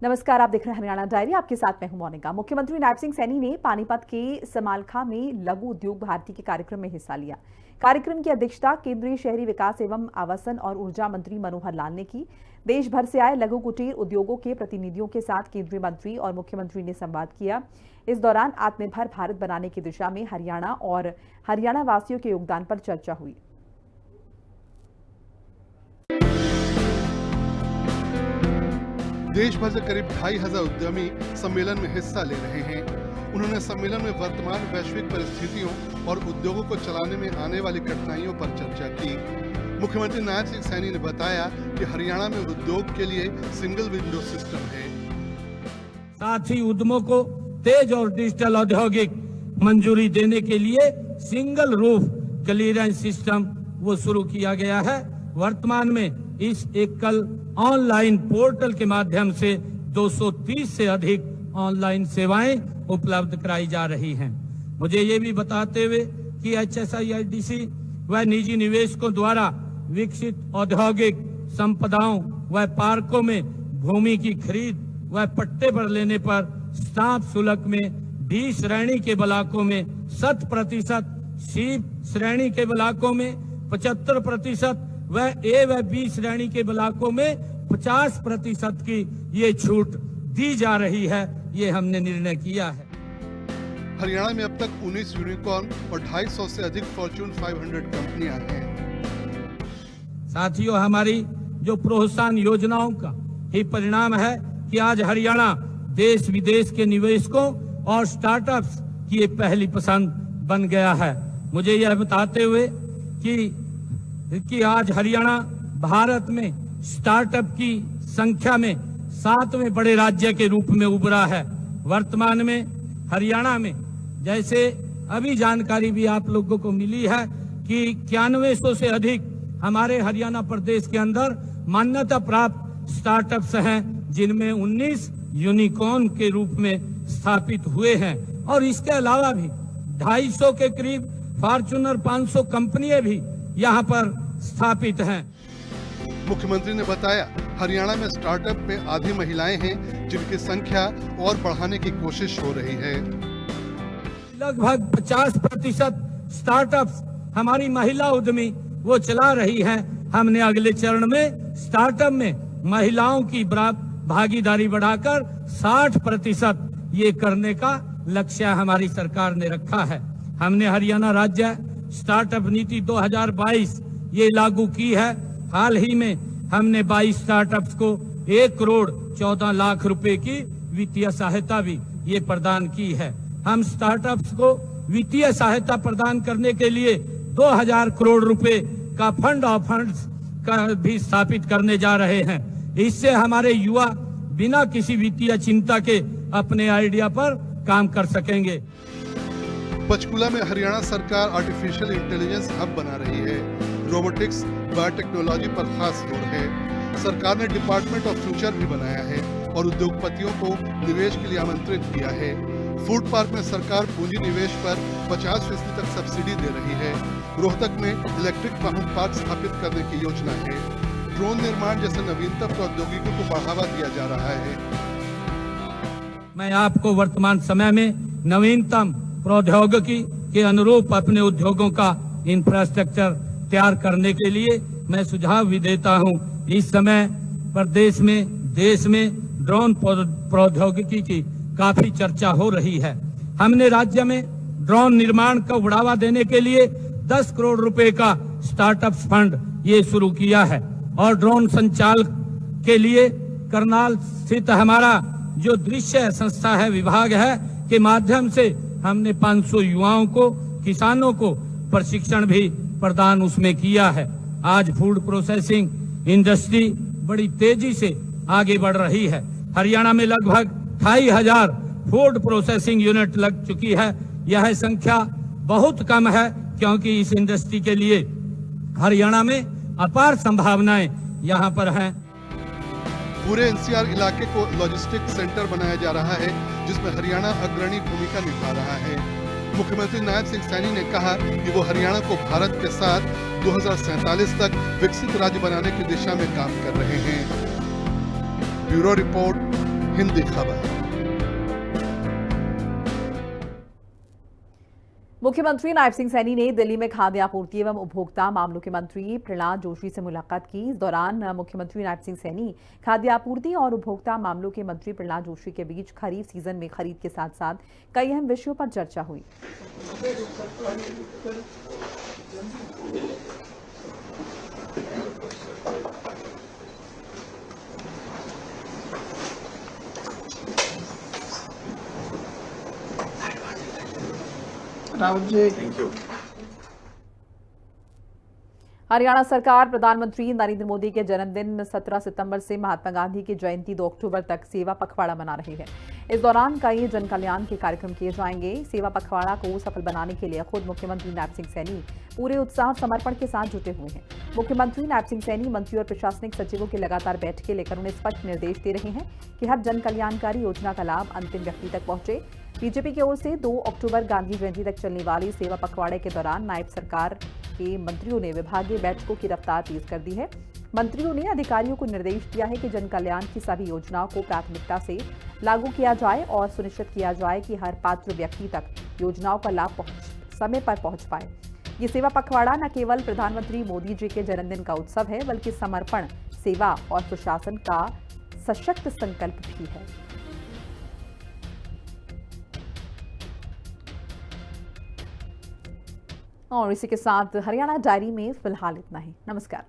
नमस्कार, आप देख रहे हैं हरियाणा डायरी। आपके साथ मैं हूं मोनिका। मुख्यमंत्री नायब सिंह सैनी ने पानीपत के समालखा में लघु उद्योग भारती के कार्यक्रम में हिस्सा लिया। कार्यक्रम की अध्यक्षता केंद्रीय शहरी विकास एवं आवासन और ऊर्जा मंत्री मनोहर लाल ने की। देश भर से आए लघु कुटीर उद्योगों के प्रतिनिधियों के साथ केंद्रीय मंत्री और मुख्यमंत्री ने संवाद किया। इस दौरान आत्मनिर्भर भारत बनाने की दिशा में हरियाणा और हरियाणा वासियों के योगदान पर चर्चा हुई। देश भर से करीब 2500 उद्यमी सम्मेलन में हिस्सा ले रहे हैं। उन्होंने सम्मेलन में वर्तमान वैश्विक परिस्थितियों और उद्योगों को चलाने में आने वाली कठिनाइयों पर चर्चा की। मुख्यमंत्री नायब सिंह सैनी ने बताया कि हरियाणा में उद्योग के लिए सिंगल विंडो सिस्टम है। साथ ही उद्यमों को तेज और डिजिटल औद्योगिक मंजूरी देने के लिए सिंगल रूफ क्लियरेंस सिस्टम वो शुरू किया गया है। वर्तमान में इस एकल ऑनलाइन पोर्टल के माध्यम से 230 से अधिक ऑनलाइन सेवाएं उपलब्ध कराई जा रही हैं। मुझे ये भी बताते हुए कि HSIIDC व निजी निवेशकों द्वारा विकसित औद्योगिक संपदाओं व पार्कों में भूमि की खरीद व पट्टे पर लेने पर स्टाम्प शुल्क में D श्रेणी के ब्लॉकों में 100%, C श्रेणी के ब्लॉकों में 75% व A व B श्रेणी के ब्लॉकों में 50% की ये छूट दी जा रही है। ये हमने निर्णय किया है। हरियाणा में अब तक 19 यूनिकॉर्न और 250 से अधिक फॉर्च्यून 500 कंपनियां हैं। साथियों, हमारी जो प्रोत्साहन योजनाओं का ही परिणाम है कि आज हरियाणा देश विदेश के निवेशकों और स्टार्टअप्स की एक पहली पसंद बन गया है। मुझे यह बताते हुए कि आज हरियाणा भारत में स्टार्टअप की संख्या में 7वें बड़े राज्य के रूप में उभरा है। वर्तमान में हरियाणा में जैसे अभी जानकारी भी आप लोगों को मिली है कि 9100 से अधिक हमारे हरियाणा प्रदेश के अंदर मान्यता प्राप्त स्टार्टअप्स हैं, जिनमें 19 यूनिकॉर्न के रूप में स्थापित हुए हैं और इसके अलावा भी 250 के करीब फॉर्च्यूनर 500 कंपनियां भी यहाँ पर स्थापित हैं। मुख्यमंत्री ने बताया, हरियाणा में स्टार्टअप में आधी महिलाएं हैं, जिनकी संख्या और बढ़ाने की कोशिश हो रही है। लगभग 50% स्टार्टअप्स हमारी महिला उद्यमी वो चला रही हैं। हमने अगले चरण में स्टार्टअप में महिलाओं की भागीदारी बढ़ाकर 60% ये करने का लक्ष्य हमारी सरकार ने रखा है। हमने हरियाणा राज्य स्टार्टअप नीति 2022 ये लागू की है। हाल ही में हमने 22 स्टार्टअप्स को 1 करोड़ 14 लाख रुपए की वित्तीय सहायता भी ये प्रदान की है। हम स्टार्टअप्स को वित्तीय सहायता प्रदान करने के लिए 2000 करोड़ रुपए का फंड ऑफ फंड्स का भी स्थापित करने जा रहे हैं। इससे हमारे युवा बिना किसी वित्तीय चिंता के अपने आइडिया पर काम कर सकेंगे। पंचकूला में हरियाणा सरकार आर्टिफिशियल इंटेलिजेंस हब बना रही है। रोबोटिक्स, बायोटेक्नोलॉजी पर खास जोर है। सरकार ने डिपार्टमेंट ऑफ फ्यूचर भी बनाया है और उद्योगपतियों को निवेश के लिए आमंत्रित किया है। फूड पार्क में सरकार पूंजी निवेश पर 50% तक सब्सिडी दे रही है। रोहतक में इलेक्ट्रिक वाहन पार्क स्थापित करने की योजना है। ड्रोन निर्माण जैसे नवीनतम प्रौद्योगिकी को बढ़ावा दिया जा रहा है। मैं आपको वर्तमान समय में नवीनतम प्रौद्योगिकी के अनुरूप अपने उद्योगों का इंफ्रास्ट्रक्चर तैयार करने के लिए मैं सुझाव भी देता हूं। इस समय प्रदेश में देश में ड्रोन प्रौद्योगिकी की काफी चर्चा हो रही है। हमने राज्य में ड्रोन निर्माण को बढ़ावा देने के लिए 10 करोड़ रुपए का स्टार्टअप फंड ये शुरू किया है और ड्रोन संचाल के लिए करनाल स्थित हमारा जो दृश्य संस्था है, विभाग है, के माध्यम से हमने 500 युवाओं को, किसानों को प्रशिक्षण भी प्रदान उसमें किया है। आज फूड प्रोसेसिंग इंडस्ट्री बड़ी तेजी से आगे बढ़ रही है। हरियाणा में लगभग 2500 फूड प्रोसेसिंग यूनिट लग चुकी है। यह संख्या बहुत कम है क्योंकि इस इंडस्ट्री के लिए हरियाणा में अपार संभावनाएं यहाँ पर हैं। पूरे NCR इलाके को लॉजिस्टिक सेंटर बनाया जा रहा है, जिसमें हरियाणा अग्रणी भूमिका निभा रहा है। मुख्यमंत्री नायब सिंह सैनी ने कहा कि वो हरियाणा को भारत के साथ 2047 तक विकसित राज्य बनाने की दिशा में काम कर रहे हैं। ब्यूरो रिपोर्ट, हिंदी खबर। मुख्यमंत्री नायब सिंह सैनी ने दिल्ली में खाद्य आपूर्ति एवं उपभोक्ता मामलों के मंत्री प्रहलाद जोशी से मुलाकात की। इस दौरान मुख्यमंत्री नायब सिंह सैनी खाद्य आपूर्ति और उपभोक्ता मामलों के मंत्री प्रहलाद जोशी के बीच खरीफ सीजन में खरीद के साथ साथ कई अहम विषयों पर चर्चा हुई। Rahul ji, thank you. हरियाणा सरकार प्रधानमंत्री नरेंद्र मोदी के जन्मदिन 17 सितंबर से महात्मा गांधी की जयंती 2 अक्टूबर तक सेवा पखवाड़ा मना रही है। इस दौरान कई जन कल्याण के कार्यक्रम किए जाएंगे। सेवा पखवाड़ा को सफल बनाने के लिए खुद मुख्यमंत्री नायब सिंह सैनी पूरे उत्साह और समर्पण के साथ जुटे हुए हैं। मुख्यमंत्री नायब सिंह सैनी मंत्री और प्रशासनिक सचिवों की लगातार बैठकें लेकर उन्हें स्पष्ट निर्देश दे रहे हैं कि हर जन कल्याणकारी योजना का लाभ अंतिम व्यक्ति तक पहुंचे। बीजेपी की ओर से 2 अक्टूबर गांधी जयंती तक चलने वाली सेवा पखवाड़े के दौरान नायब सरकार के मंत्रियों ने विभागीय बैठकों की रफ्तार तेज कर दी है। मंत्रियों ने अधिकारियों को निर्देश दिया है कि जन कल्याण की सभी योजनाओं को प्राथमिकता से लागू किया जाए और सुनिश्चित किया जाए कि हर पात्र व्यक्ति तक योजनाओं का लाभ समय पर पहुंच पाए। ये सेवा पखवाड़ा न केवल प्रधानमंत्री मोदी जी के जन्मदिन का उत्सव है, बल्कि समर्पण, सेवा और सुशासन का सशक्त संकल्प भी है। और इसी के साथ हरियाणा डायरी में फिलहाल इतना ही। नमस्कार।